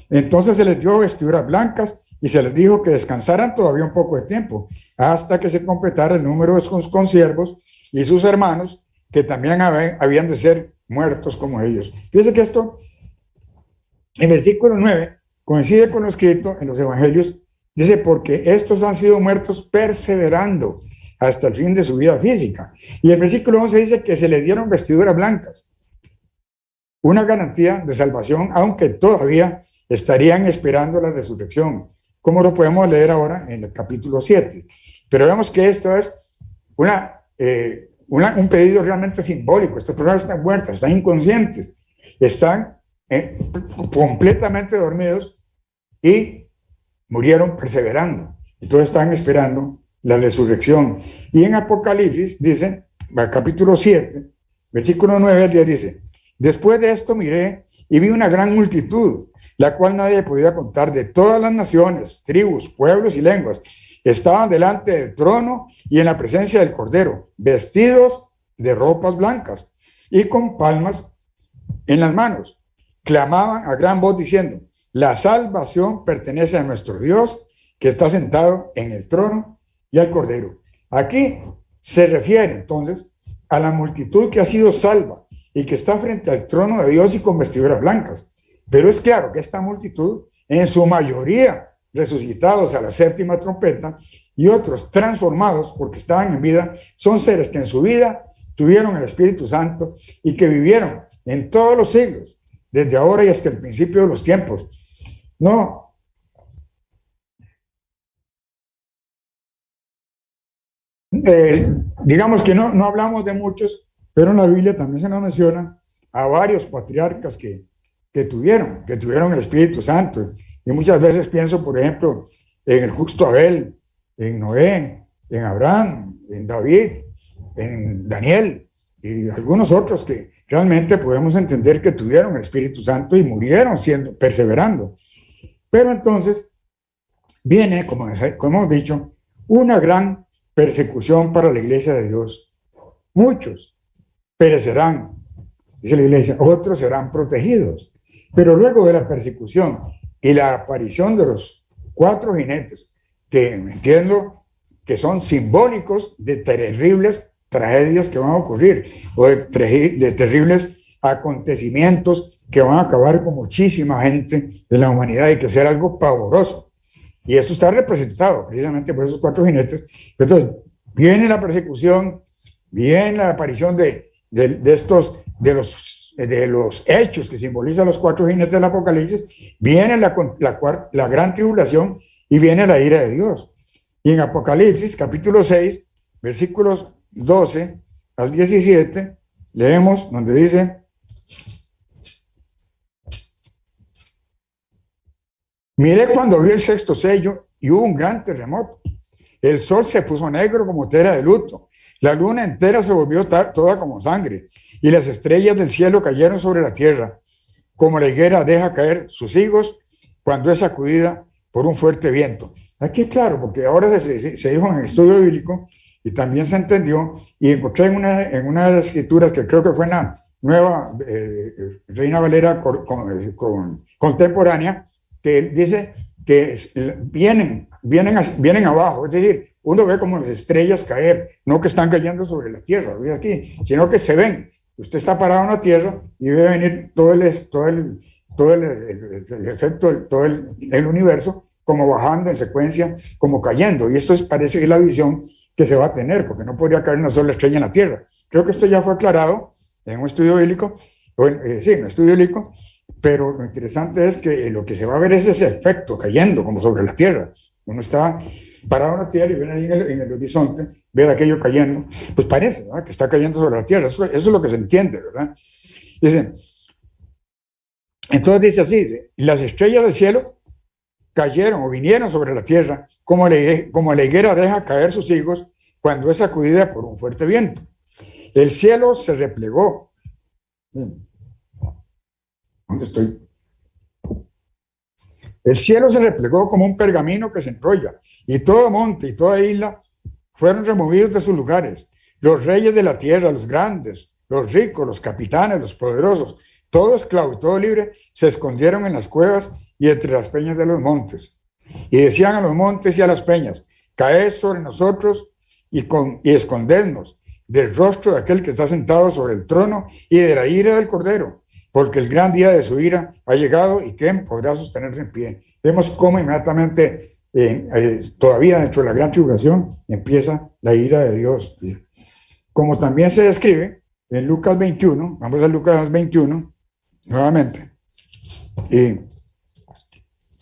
Speaker 1: Entonces se les dio vestiduras blancas y se les dijo que descansaran todavía un poco de tiempo, hasta que se completara el número de sus consiervos y sus hermanos, que también habían de ser muertos como ellos. Fíjense que esto, en versículo 9, coincide con lo escrito en los evangelios, dice, porque estos han sido muertos perseverando hasta el fin de su vida física. Y el versículo 11 dice que se le dieron vestiduras blancas, una garantía de salvación, aunque todavía estarían esperando la resurrección, como lo podemos leer ahora en el capítulo 7. Pero vemos que esto es un pedido realmente simbólico. Estas personas están muertas, están inconscientes, están completamente dormidos y murieron perseverando. Entonces están esperando la resurrección. Y en Apocalipsis dice, capítulo 7, versículo 9 al 10 dice, después de esto miré y vi una gran multitud, la cual nadie podía contar, de todas las naciones, tribus, pueblos y lenguas. Estaban delante del trono y en la presencia del Cordero, vestidos de ropas blancas y con palmas en las manos. Clamaban a gran voz diciendo, la salvación pertenece a nuestro Dios, que está sentado en el trono, y al Cordero. Aquí se refiere entonces a la multitud que ha sido salva y que está frente al trono de Dios y con vestiduras blancas. Pero es claro que esta multitud, en su mayoría resucitados a la séptima trompeta y otros transformados porque estaban en vida, son seres que en su vida tuvieron el Espíritu Santo y que vivieron en todos los siglos, desde ahora y hasta el principio de los tiempos. No, digamos que no hablamos de muchos, pero en la Biblia también se nos menciona a varios patriarcas que tuvieron el Espíritu Santo. Y muchas veces pienso, por ejemplo, en el justo Abel, en Noé, en Abraham, en David, en Daniel y algunos otros que realmente podemos entender que tuvieron el Espíritu Santo y murieron perseverando. Pero entonces viene, como hemos dicho, una gran persecución para la iglesia de Dios. Muchos perecerán, dice la iglesia, otros serán protegidos. Pero luego de la persecución y la aparición de los 4 jinetes, que entiendo que son simbólicos de terribles tragedias que van a ocurrir, o de terribles acontecimientos que van a acabar con muchísima gente de la humanidad y que será algo pavoroso. Y esto está representado precisamente por esos 4 jinetes. Entonces, viene la persecución, viene la aparición de los hechos que simbolizan los 4 jinetes del Apocalipsis, viene la gran tribulación y viene la ira de Dios. Y en Apocalipsis, capítulo 6, versículos 12 al 17, leemos donde dice, miré cuando abrió el 6º sello y hubo un gran terremoto. El sol se puso negro como tela de luto. La luna entera se volvió toda como sangre y las estrellas del cielo cayeron sobre la tierra, como la higuera deja caer sus higos cuando es sacudida por un fuerte viento. Aquí es claro, porque ahora se dijo en el estudio bíblico y también se entendió, y encontré en una de las escrituras que creo que fue en la nueva Reina Valera contemporánea, que dice que vienen abajo, es decir, uno ve como las estrellas caer, no que están cayendo sobre la tierra, aquí, sino que se ven. Usted está parado en la tierra y ve venir todo el efecto, todo el universo como bajando en secuencia, como cayendo. Y esto parece que es la visión que se va a tener, porque no podría caer una sola estrella en la tierra. Creo que esto ya fue aclarado en un estudio bíblico, en un estudio bíblico, pero lo interesante es que lo que se va a ver es ese efecto cayendo como sobre la tierra. Uno está parado en la tierra y ve ahí en el horizonte, ver aquello cayendo, pues parece, ¿verdad?, que está cayendo sobre la tierra. Eso es lo que se entiende, ¿verdad? Dicen, entonces dice así, dice, las estrellas del cielo cayeron o vinieron sobre la tierra como la higuera deja caer sus higos cuando es sacudida por un fuerte viento. El cielo se replegó. ¿Dónde estoy? El cielo se replegó como un pergamino que se enrolla, y todo monte y toda isla fueron removidos de sus lugares. Los reyes de la tierra, los grandes, los ricos, los capitanes, los poderosos, todo esclavo y todo libre, se escondieron en las cuevas y entre las peñas de los montes. Y decían a los montes y a las peñas, caed sobre nosotros y escondednos del rostro de aquel que está sentado sobre el trono y de la ira del Cordero, porque el gran día de su ira ha llegado y ¿quién podrá sostenerse en pie? Vemos cómo inmediatamente, todavía dentro de la gran tribulación, empieza la ira de Dios. Como también se describe en Lucas 21, vamos a Lucas 21, nuevamente,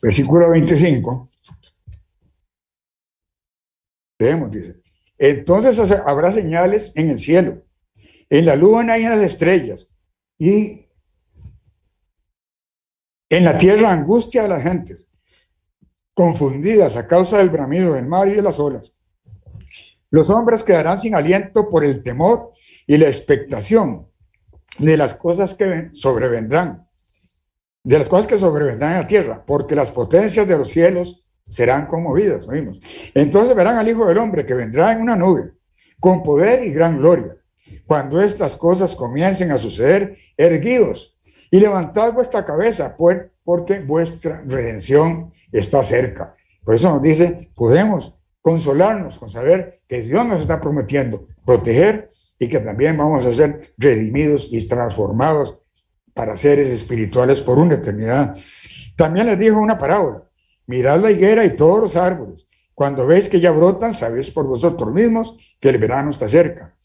Speaker 1: versículo 25, leemos, dice, entonces habrá señales en el cielo, en la luna y en las estrellas, y en la tierra angustia de las gentes, confundidas a causa del bramido del mar y de las olas. Los hombres quedarán sin aliento por el temor y la expectación de las cosas que sobrevendrán, en la tierra, porque las potencias de los cielos serán conmovidas, ¿oímos? Entonces verán al Hijo del Hombre que vendrá en una nube, con poder y gran gloria. Cuando estas cosas comiencen a suceder, erguidos y levantad vuestra cabeza, porque vuestra redención está cerca. Por eso nos dice, podemos consolarnos con saber que Dios nos está prometiendo proteger y que también vamos a ser redimidos y transformados para seres espirituales por una eternidad. También les dijo una parábola, mirad la higuera y todos los árboles. Cuando veis que ya brotan, sabéis por vosotros mismos que el verano está cerca.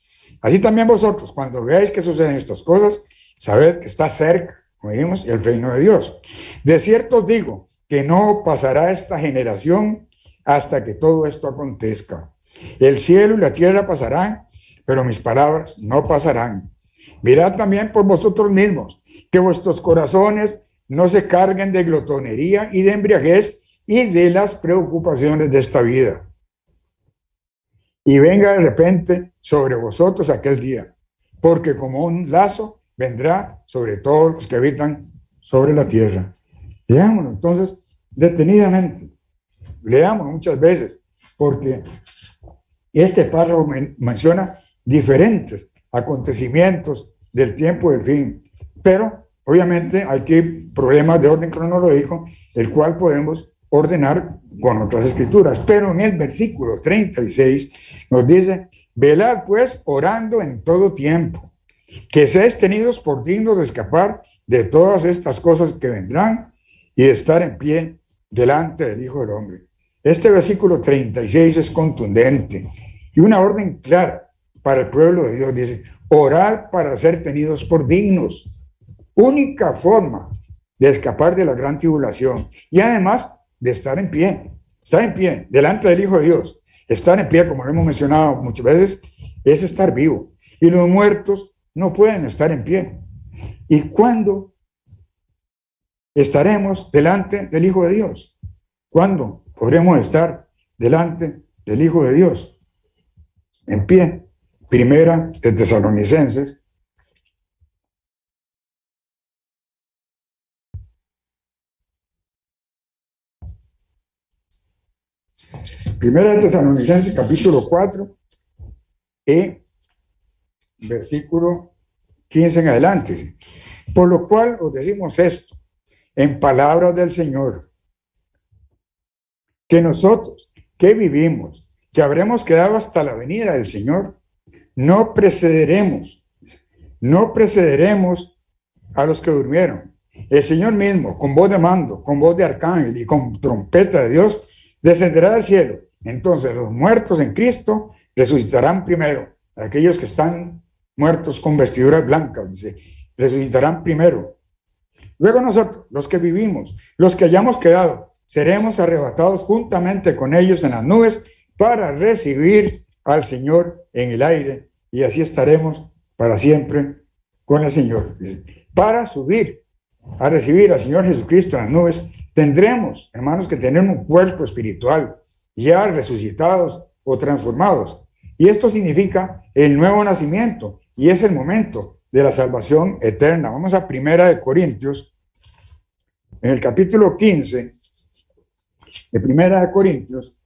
Speaker 1: Así también vosotros, cuando veáis que suceden estas cosas, sabed que está cerca, como dijimos, el reino de Dios. De cierto os digo que no pasará esta generación hasta que todo esto acontezca. El cielo y la tierra pasarán, pero mis palabras no pasarán. Mirad también por vosotros mismos, que vuestros corazones no se carguen de glotonería y de embriaguez y de las preocupaciones de esta vida. Y venga de repente sobre vosotros aquel día, porque como un lazo vendrá sobre todos los que habitan sobre la tierra. Leámoslo entonces detenidamente, leámoslo muchas veces, porque este párrafo menciona diferentes acontecimientos del tiempo del fin, pero obviamente hay problemas de orden cronológico, el cual podemos ordenar con otras escrituras, pero en el versículo 36 nos dice, velad pues orando en todo tiempo, que seáis tenidos por dignos de escapar de todas estas cosas que vendrán y de estar en pie delante del Hijo del Hombre. Este versículo 36 es contundente y una orden clara para el pueblo de Dios. Dice, orad para ser tenidos por dignos. Única forma de escapar de la gran tribulación y además de estar en pie delante del Hijo de Dios. Estar en pie, como lo hemos mencionado muchas veces, es estar vivo. Y los muertos no pueden estar en pie. ¿Y cuándo estaremos delante del Hijo de Dios? ¿Cuándo podremos estar delante del Hijo de Dios? En pie. Primera de Tesalonicenses. Primera de Tesalonicenses, capítulo 4, versículo 15 en adelante. Por lo cual os decimos esto, en palabras del Señor, que nosotros, que vivimos, que habremos quedado hasta la venida del Señor, no precederemos a los que durmieron. El Señor mismo, con voz de mando, con voz de arcángel y con trompeta de Dios, descenderá del cielo. Entonces los muertos en Cristo resucitarán primero. Aquellos que están muertos con vestiduras blancas, dice, resucitarán primero. Luego nosotros, los que vivimos, los que hayamos quedado, seremos arrebatados juntamente con ellos en las nubes para recibir al Señor en el aire, y así estaremos para siempre con el Señor. Para subir a recibir al Señor Jesucristo en las nubes, tendremos, hermanos, que tener un cuerpo espiritual ya resucitados o transformados. Y esto significa el nuevo nacimiento, y es el momento de la salvación eterna. Vamos a Primera de Corintios, en el capítulo 15 de Primera de Corintios,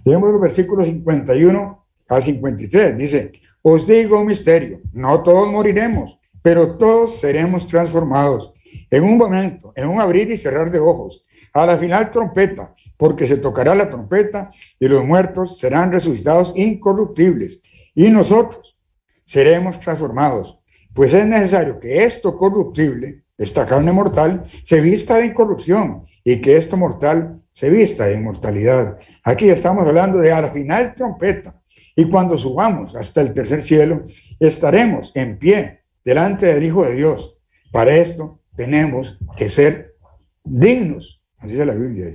Speaker 1: tenemos los versículos 51 al 53. Dice: os digo un misterio, no todos moriremos, pero todos seremos transformados en un momento, en un abrir y cerrar de ojos, a la final trompeta, porque se tocará la trompeta y los muertos serán resucitados incorruptibles, y nosotros seremos transformados. Pues es necesario que esto corruptible, esta carne mortal, se vista de incorrupción, y que esto mortal se vista de inmortalidad. Aquí estamos hablando de a la final trompeta, y cuando subamos hasta el tercer cielo, estaremos en pie delante del Hijo de Dios. Para esto tenemos que ser dignos, así dice la Biblia.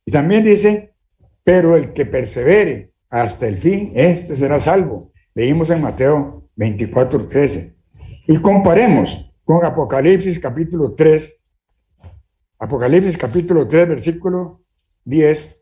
Speaker 1: Y también dice: pero el que persevere hasta el fin, este será salvo. Leímos en Mateo 24:13. Y comparemos con Apocalipsis capítulo 3, versículo 10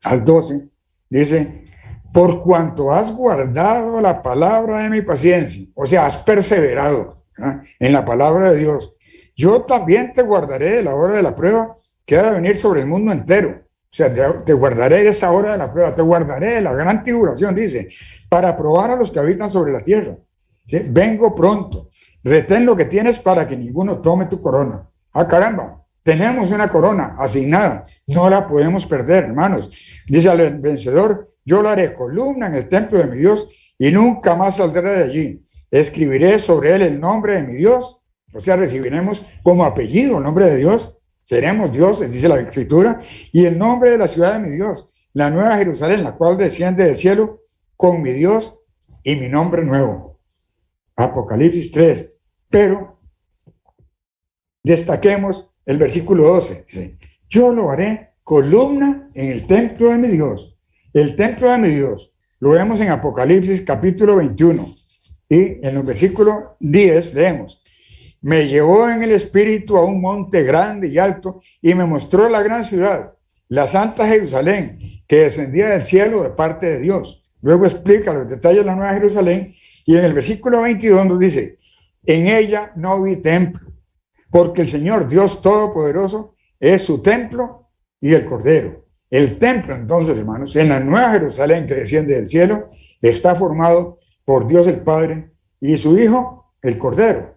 Speaker 1: al 12, dice: por cuanto has guardado la palabra de mi paciencia, o sea, has perseverado, ¿verdad?, en la palabra de Dios, yo también te guardaré de la hora de la prueba que ha de venir sobre el mundo entero. O sea, te guardaré de esa hora de la prueba, te guardaré de la gran tribulación, dice, para probar a los que habitan sobre la tierra. ¿Sí? Vengo pronto, retén lo que tienes para que ninguno tome tu corona. Ah, caramba, tenemos una corona asignada, no la podemos perder, hermanos. Dice al vencedor: yo la haré columna en el templo de mi Dios y nunca más saldré de allí. Escribiré sobre él el nombre de mi Dios, o sea, recibiremos como apellido el nombre de Dios. Seremos dioses, dice la Escritura, y el nombre de la ciudad de mi Dios, la nueva Jerusalén, la cual desciende del cielo con mi Dios y mi nombre nuevo. Apocalipsis 3. Pero destaquemos el versículo 12. Dice: yo lo haré columna en el templo de mi Dios. El templo de mi Dios lo vemos en Apocalipsis capítulo 21. Y en el versículo 10 leemos: me llevó en el espíritu a un monte grande y alto y me mostró la gran ciudad, la santa Jerusalén, que descendía del cielo de parte de Dios. Luego explica los detalles de la nueva Jerusalén, y en el versículo 22 nos dice: en ella no vi templo, porque el Señor Dios Todopoderoso es su templo y el Cordero. El templo, entonces, hermanos, en la nueva Jerusalén que desciende del cielo, está formado por Dios el Padre y su Hijo, el Cordero.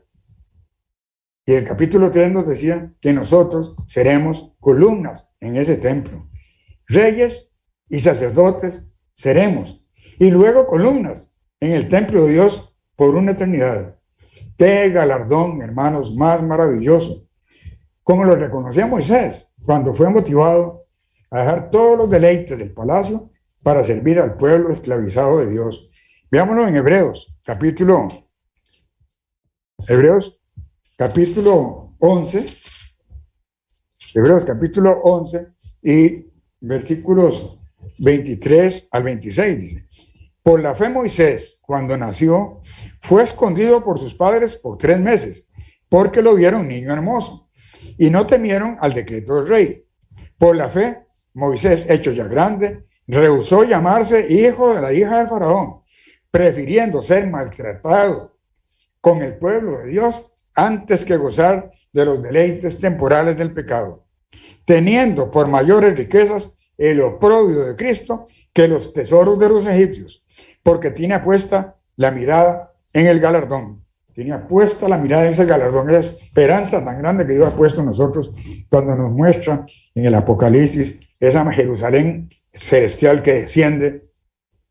Speaker 1: Y el capítulo 3 nos decía que nosotros seremos columnas en ese templo. Reyes y sacerdotes seremos. Y luego columnas en el templo de Dios por una eternidad. Qué galardón, hermanos, más maravilloso. Como lo reconocía Moisés cuando fue motivado a dejar todos los deleites del palacio para servir al pueblo esclavizado de Dios. Veámoslo en Hebreos, capítulo 11, Hebreos capítulo 11 y versículos 23 al 26, dice: por la fe Moisés, cuando nació, fue escondido por sus padres por 3 meses, porque lo vieron niño hermoso, y no temieron al decreto del rey. Por la fe, Moisés, hecho ya grande, rehusó llamarse hijo de la hija de Faraón, prefiriendo ser maltratado con el pueblo de Dios antes que gozar de los deleites temporales del pecado, teniendo por mayores riquezas el oprobio de Cristo que los tesoros de los egipcios, porque tiene puesta la mirada en el galardón. Tenía puesta la mirada en ese galardón, esa esperanza tan grande que Dios ha puesto en nosotros cuando nos muestra en el Apocalipsis esa Jerusalén celestial que desciende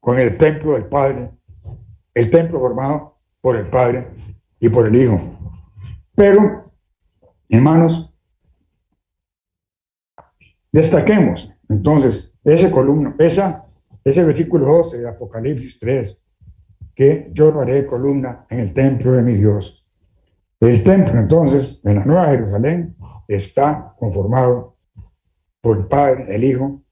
Speaker 1: con el templo del Padre, el templo formado por el Padre y por el Hijo. Pero, hermanos, destaquemos entonces ese versículo 12 de Apocalipsis 3, que yo lo haré columna en el templo de mi Dios. El templo, entonces, en la Nueva Jerusalén, está conformado por el Padre, el Hijo,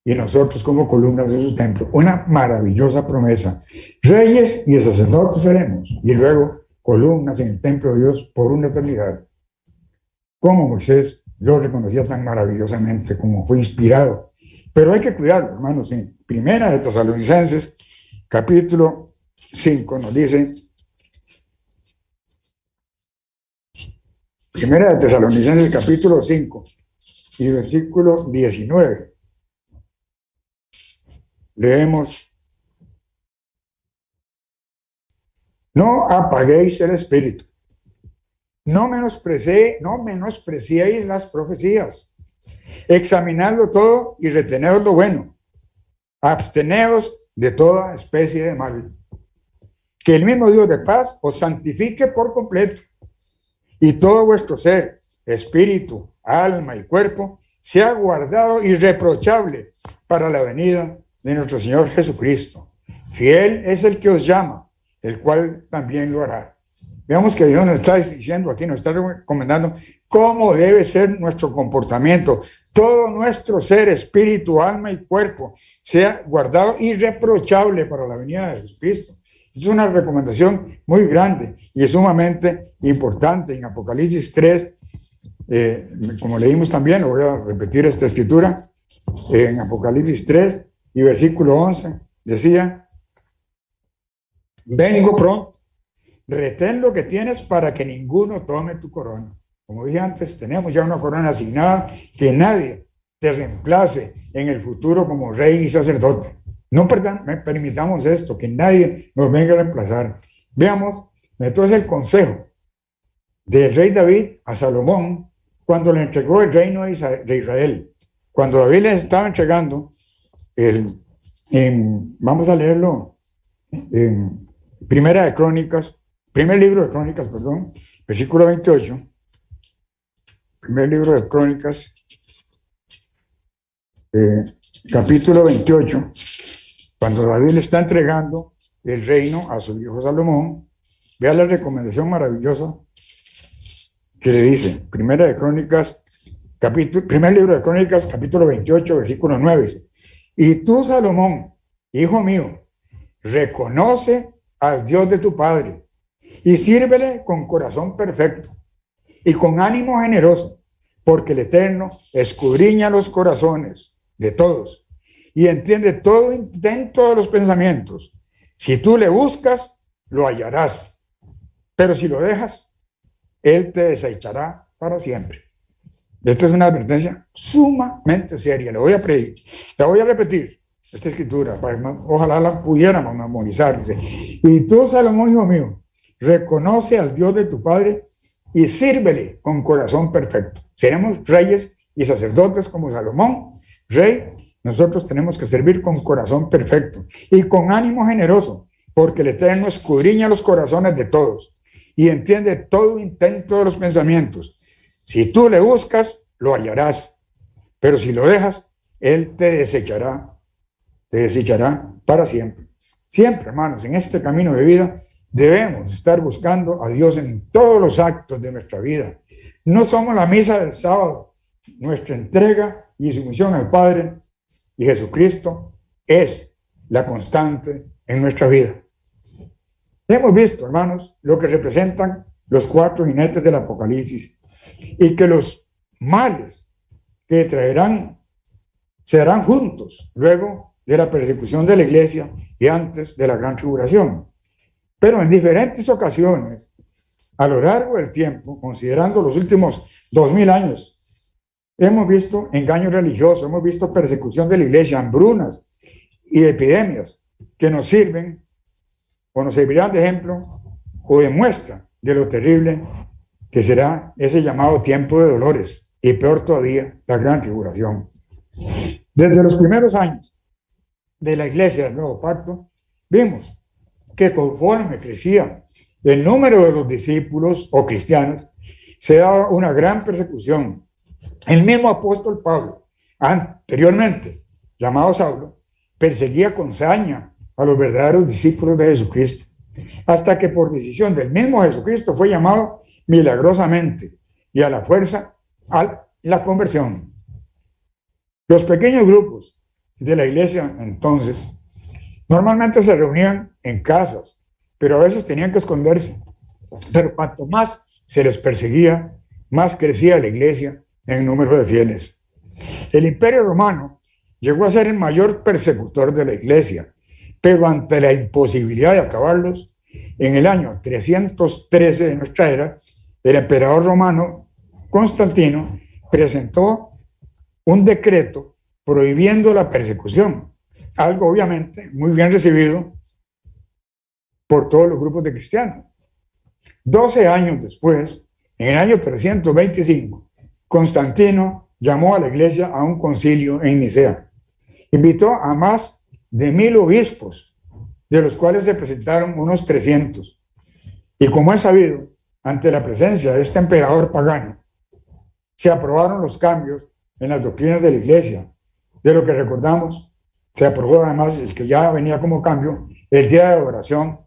Speaker 1: y nosotros como columnas de su templo. Una maravillosa promesa. Reyes y sacerdotes seremos, y luego columnas en el templo de Dios por una eternidad. Como Moisés lo reconocía tan maravillosamente, como fue inspirado. Pero hay que cuidarlo, hermanos. En Primera de Tesalonicenses, capítulo 5, nos dice, Primera de Tesalonicenses, capítulo 5, y versículo 19. Leemos: no apaguéis el espíritu, no menospreciéis las profecías, examinadlo todo y reteneos lo bueno, absteneos de toda especie de mal. Que el mismo Dios de paz os santifique por completo, y todo vuestro ser, espíritu, alma y cuerpo, sea guardado irreprochable para la venida de nuestro Señor Jesucristo. Fiel es el que os llama, el cual también lo hará. Veamos que Dios nos está diciendo aquí, nos está recomendando cómo debe ser nuestro comportamiento. Todo nuestro ser, espíritu, alma y cuerpo sea guardado irreprochable para la venida de Jesucristo. Es una recomendación muy grande y es sumamente importante. En Apocalipsis 3, como leímos también, lo voy a repetir esta escritura, en Apocalipsis 3 y versículo 11, decía: vengo pronto, retén lo que tienes para que ninguno tome tu corona. Como dije antes, tenemos ya una corona asignada, que nadie te reemplace en el futuro como rey y sacerdote. No permitamos esto, que nadie nos venga a reemplazar. Veamos entonces el consejo del rey David a Salomón cuando le entregó el reino de Israel. Cuando David le estaba entregando, vamos a leerlo en primer libro de Crónicas, versículo 28. Primer libro de Crónicas, capítulo 28. Cuando David le está entregando el reino a su hijo Salomón, vea la recomendación maravillosa que le dice. Primer libro de Crónicas, capítulo 28, versículo 9. Dice: y tú, Salomón, hijo mío, reconoce al Dios de tu padre y sírvele con corazón perfecto y con ánimo generoso, porque el Eterno escudriña los corazones de todos y entiende todo intento de los pensamientos. Si tú le buscas, lo hallarás, pero si lo dejas, él te desechará para siempre. Esta es una advertencia sumamente seria. La voy a repetir esta escritura, ojalá la pudiéramos memorizar. Dice: y tú, Salomón, hijo mío, reconoce al Dios de tu padre y sírvele con corazón perfecto. Seremos reyes y sacerdotes como Salomón, rey. Nosotros tenemos que servir con corazón perfecto y con ánimo generoso, porque el Eterno escudriña los corazones de todos y entiende todo intento de los pensamientos. Si tú le buscas, lo hallarás, pero si lo dejas, él te desechará para siempre. Siempre, hermanos, en este camino de vida debemos estar buscando a Dios en todos los actos de nuestra vida. No somos la misa del sábado. Nuestra entrega y sumisión al Padre y Jesucristo es la constante en nuestra vida. Hemos visto, hermanos, lo que representan los 4 jinetes del Apocalipsis, y que los males que traerán serán juntos luego de la persecución de la iglesia y antes de la gran tribulación. Pero en diferentes ocasiones, a lo largo del tiempo, considerando los últimos 2000 años, hemos visto engaños religiosos, hemos visto persecución de la iglesia, hambrunas y epidemias que nos sirven o nos servirán de ejemplo o de muestra de lo terrible que será ese llamado tiempo de dolores, y peor todavía, la gran tribulación. Desde los primeros años de la iglesia del Nuevo Pacto, vimos que conforme crecía el número de los discípulos o cristianos, se daba una gran persecución. El mismo apóstol Pablo, anteriormente llamado Saulo, perseguía con saña a los verdaderos discípulos de Jesucristo, hasta que por decisión del mismo Jesucristo fue llamado milagrosamente y a la fuerza a la conversión. Los pequeños grupos de la iglesia entonces normalmente se reunían en casas, pero a veces tenían que esconderse. Pero cuanto más se les perseguía, más crecía la iglesia en número de fieles. El Imperio Romano llegó a ser el mayor persecutor de la iglesia, pero ante la imposibilidad de acabarlos, en el año 313 de nuestra era, el emperador romano Constantino presentó un decreto prohibiendo la persecución, algo obviamente muy bien recibido por todos los grupos de cristianos. 12 años después, en el año 325, Constantino llamó a la iglesia a un concilio en Nicea. Invitó a más de 1000 obispos, de los cuales se presentaron unos 300. Y como es sabido, ante la presencia de este emperador pagano, se aprobaron los cambios en las doctrinas de la iglesia. De lo que recordamos, se aprobó además el que ya venía como cambio, el día de adoración,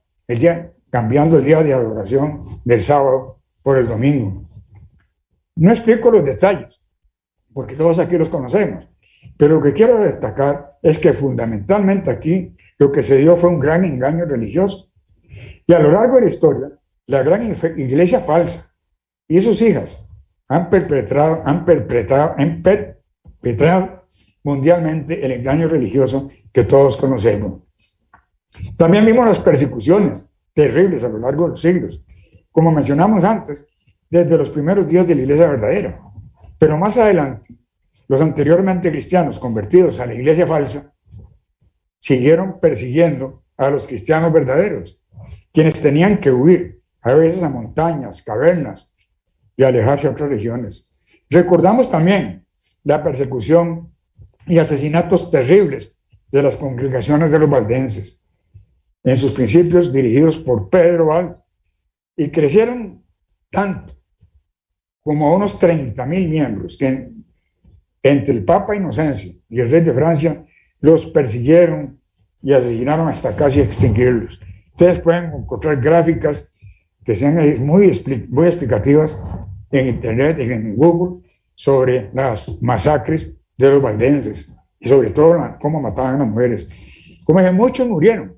Speaker 1: cambiando el día de adoración del sábado por el domingo. No explico los detalles, porque todos aquí los conocemos, pero lo que quiero destacar es que fundamentalmente aquí lo que se dio fue un gran engaño religioso. Y a lo largo de la historia, la gran iglesia falsa y sus hijas han perpetrado mundialmente el engaño religioso que todos conocemos. También vimos las persecuciones terribles a lo largo de los siglos, como mencionamos antes, desde los primeros días de la iglesia verdadera. Pero más adelante, los anteriormente cristianos convertidos a la iglesia falsa siguieron persiguiendo a los cristianos verdaderos, quienes tenían que huir a veces a montañas, cavernas y alejarse a otras regiones. Recordamos también la persecución y asesinatos terribles de las congregaciones de los valdenses, en sus principios dirigidos por Pedro Val, y crecieron tanto como a unos 30.000 miembros que entre el Papa Inocencio y el rey de Francia los persiguieron y asesinaron hasta casi extinguirlos. Ustedes pueden encontrar gráficas que sean muy explicativas en internet, en Google, sobre las masacres de los valdenses y sobre todo cómo mataban a las mujeres. Como que muchos murieron.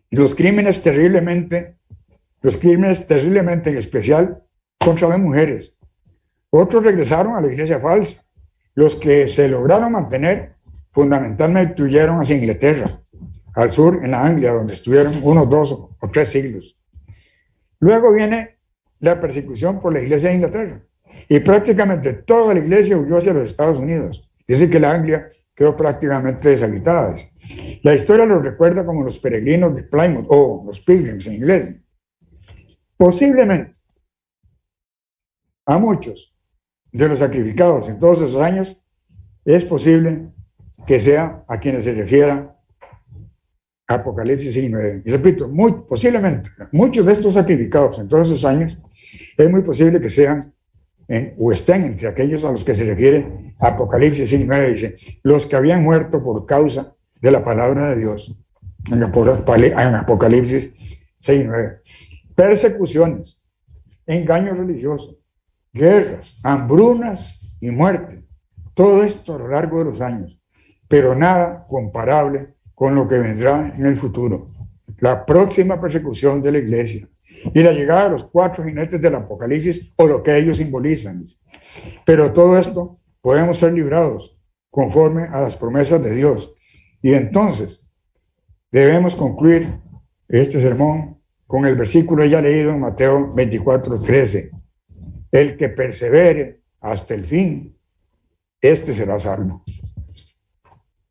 Speaker 1: Los crímenes terriblemente en especial contra las mujeres. Otros regresaron a la iglesia falsa. Los que se lograron mantener fundamentalmente huyeron hacia Inglaterra, al sur, en la Anglia, donde estuvieron unos 2 o 3 siglos. Luego viene la persecución por la iglesia de Inglaterra, y prácticamente toda la iglesia huyó hacia los Estados Unidos. Dice que la Anglia quedó prácticamente deshabitada. La historia los recuerda como los peregrinos de Plymouth, o los pilgrims en inglés. Posiblemente a muchos de los sacrificados en todos esos años es posible que sea a quienes se refiera Apocalipsis 6:9. Y repito, posiblemente muchos de estos sacrificados en todos esos años es muy posible que sean o estén entre aquellos a los que se refiere Apocalipsis 6:9. Dice, los que habían muerto por causa de la palabra de Dios, en Apocalipsis 6:9. Persecuciones, engaño religioso, guerras, hambrunas y muerte. Todo esto a lo largo de los años, pero nada comparable con lo que vendrá en el futuro. La próxima persecución de la iglesia y la llegada de los 4 jinetes del Apocalipsis, o lo que ellos simbolizan. Pero todo esto podemos ser librados conforme a las promesas de Dios. Y entonces debemos concluir este sermón con el versículo ya leído en Mateo 24:13. El que persevere hasta el fin, este será salvo.